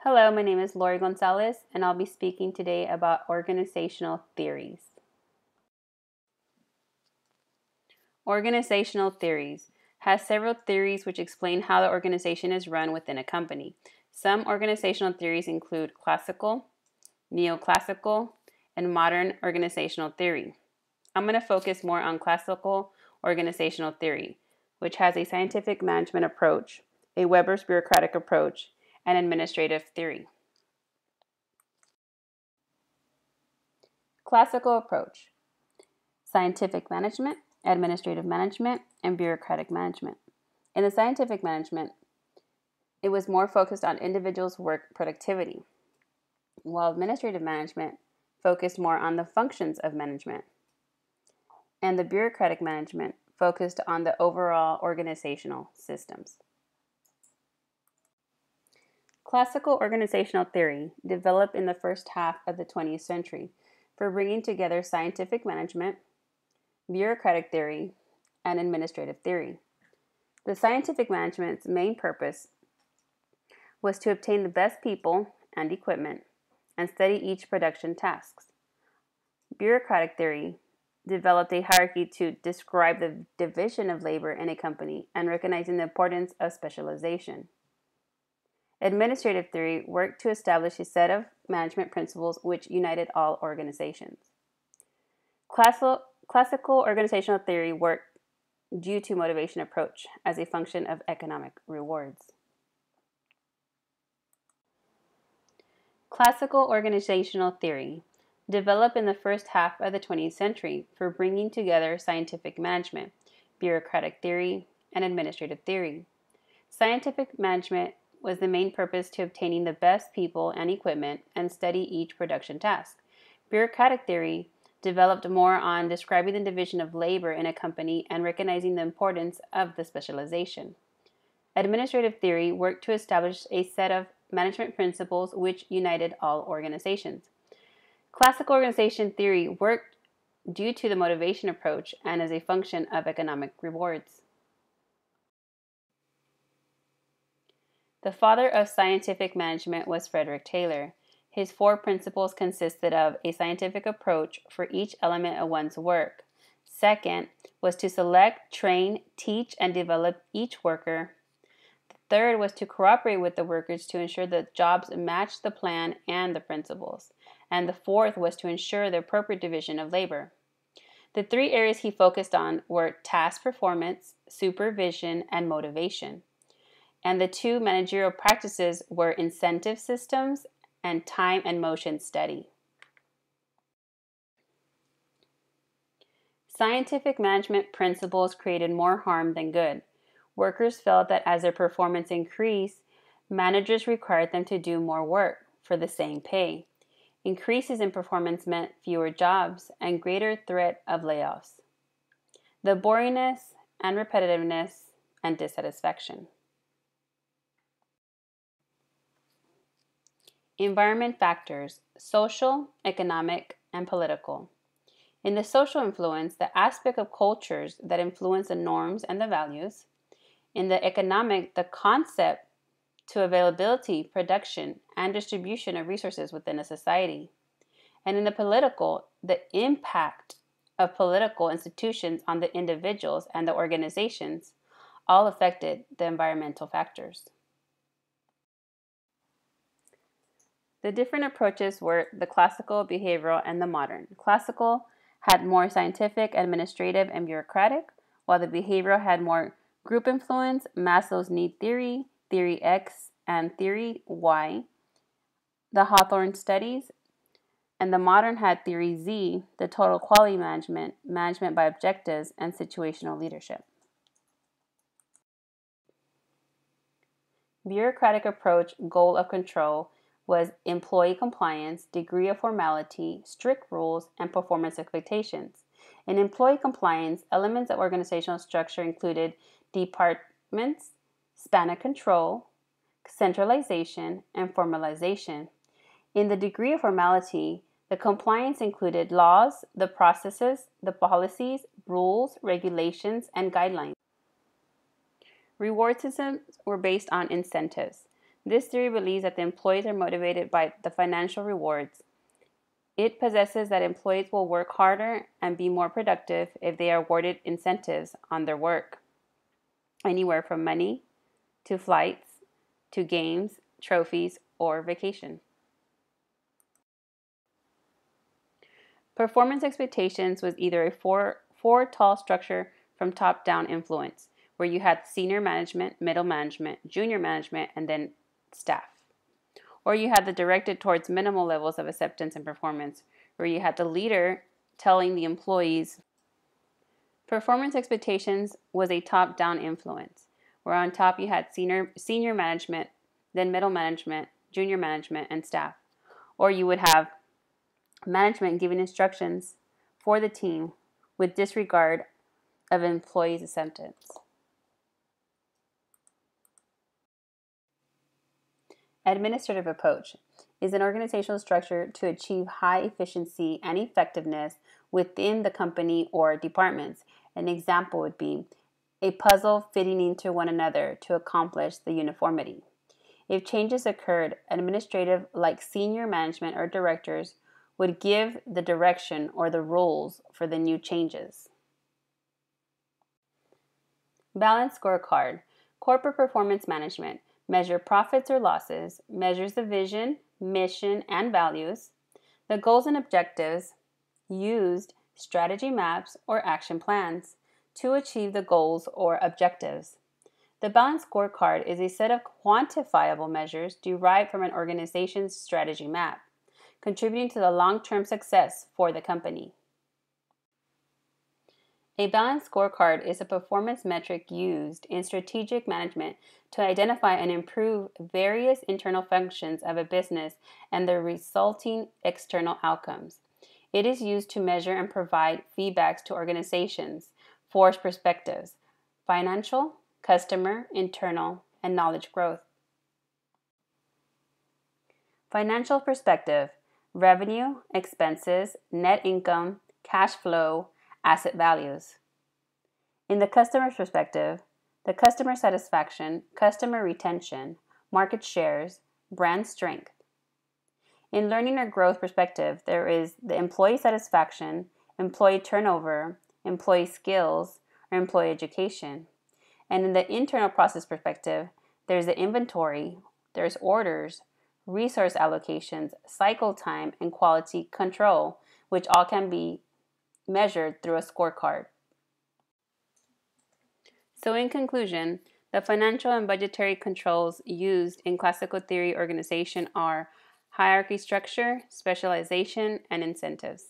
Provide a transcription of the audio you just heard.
Hello, my name is Lori Gonzalez, and I'll be speaking today about organizational theories. Organizational theories has several theories which explain how the organization is run within a company. Some organizational theories include classical, neoclassical, and modern organizational theory. I'm going to focus more on classical organizational theory, which has a scientific management approach, a Weber's bureaucratic approach, and administrative theory. Classical approach: scientific management, administrative management, and bureaucratic management. In the scientific management, it was more focused on individuals' work productivity, while administrative management focused more on the functions of management, and the bureaucratic management focused on the overall organizational systems. Classical organizational theory developed in the first half of the 20th century for bringing together scientific management, bureaucratic theory, and administrative theory. The scientific management's main purpose was to obtain the best people and equipment and study each production tasks. Bureaucratic theory developed a hierarchy to describe the division of labor in a company and recognizing the importance of specialization. Administrative theory worked to establish a set of management principles which united all organizations. Classical organizational theory worked due to motivation approach as a function of economic rewards. Classical organizational theory developed in the first half of the 20th century for bringing together scientific management, bureaucratic theory, and administrative theory. Scientific management was the main purpose to obtaining the best people and equipment and study each production task. Bureaucratic theory developed more on describing the division of labor in a company and recognizing the importance of the specialization. Administrative theory worked to establish a set of management principles which united all organizations. Classical organization theory worked due to the motivation approach and as a function of economic rewards. The father of scientific management was Frederick Taylor. His 4 principles consisted of a scientific approach for each element of one's work. Second was to select, train, teach, and develop each worker. The third was to cooperate with the workers to ensure that jobs matched the plan and the principles. And the fourth was to ensure the appropriate division of labor. The 3 areas he focused on were task performance, supervision, and motivation. And the 2 managerial practices were incentive systems and time and motion study. Scientific management principles created more harm than good. Workers felt that as their performance increased, managers required them to do more work for the same pay. Increases in performance meant fewer jobs and greater threat of layoffs. The boringness and repetitiveness and dissatisfaction. Environment factors: social, economic, and political. In the social influence, the aspect of cultures that influence the norms and the values. In the economic, the concept to availability, production, and distribution of resources within a society. And in the political, the impact of political institutions on the individuals and the organizations all affected the environmental factors. The different approaches were the classical, behavioral, and the modern. Classical had more scientific, administrative, and bureaucratic, while the behavioral had more group influence, Maslow's need theory, theory X, and theory Y, the Hawthorne studies, and the modern had theory Z, the total quality management, management by objectives, and situational leadership. Bureaucratic approach, goal of control, was employee compliance, degree of formality, strict rules, and performance expectations. In employee compliance, elements of organizational structure included departments, span of control, centralization, and formalization. In the degree of formality, the compliance included laws, the processes, the policies, rules, regulations, and guidelines. Reward systems were based on incentives. This theory believes that the employees are motivated by the financial rewards. It possesses that employees will work harder and be more productive if they are awarded incentives on their work, anywhere from money to flights to games, trophies, or vacation. Performance expectations was either a four tall structure from top-down influence, where you had senior management, middle management, junior management, and then staff. Or you had the directed towards minimal levels of acceptance and performance, where you had the leader telling the employees. Performance expectations was a top-down influence, where on top you had senior management, then middle management, junior management, and staff. Or you would have management giving instructions for the team with disregard of employees' acceptance. Administrative approach is an organizational structure to achieve high efficiency and effectiveness within the company or departments. An example would be a puzzle fitting into one another to accomplish the uniformity. If changes occurred, administrative, like senior management or directors, would give the direction or the rules for the new changes. Balanced scorecard. Corporate performance management measure profits or losses, measures the vision, mission, and values, the goals and objectives, used strategy maps or action plans to achieve the goals or objectives. The balanced scorecard is a set of quantifiable measures derived from an organization's strategy map, contributing to the long-term success for the company. A balanced scorecard is a performance metric used in strategic management to identify and improve various internal functions of a business and the resulting external outcomes. It is used to measure and provide feedbacks to organizations, for perspectives: financial, customer, internal, and knowledge growth. Financial perspective: revenue, expenses, net income, cash flow, asset values. In the customer's perspective, the customer satisfaction, customer retention, market shares, brand strength. In learning or growth perspective, there is the employee satisfaction, employee turnover, employee skills, or employee education. And in the internal process perspective, there's the inventory, there's orders, resource allocations, cycle time, and quality control, which all can be measured through a scorecard. So in conclusion, the financial and budgetary controls used in classical theory organization are hierarchy structure, specialization, and incentives.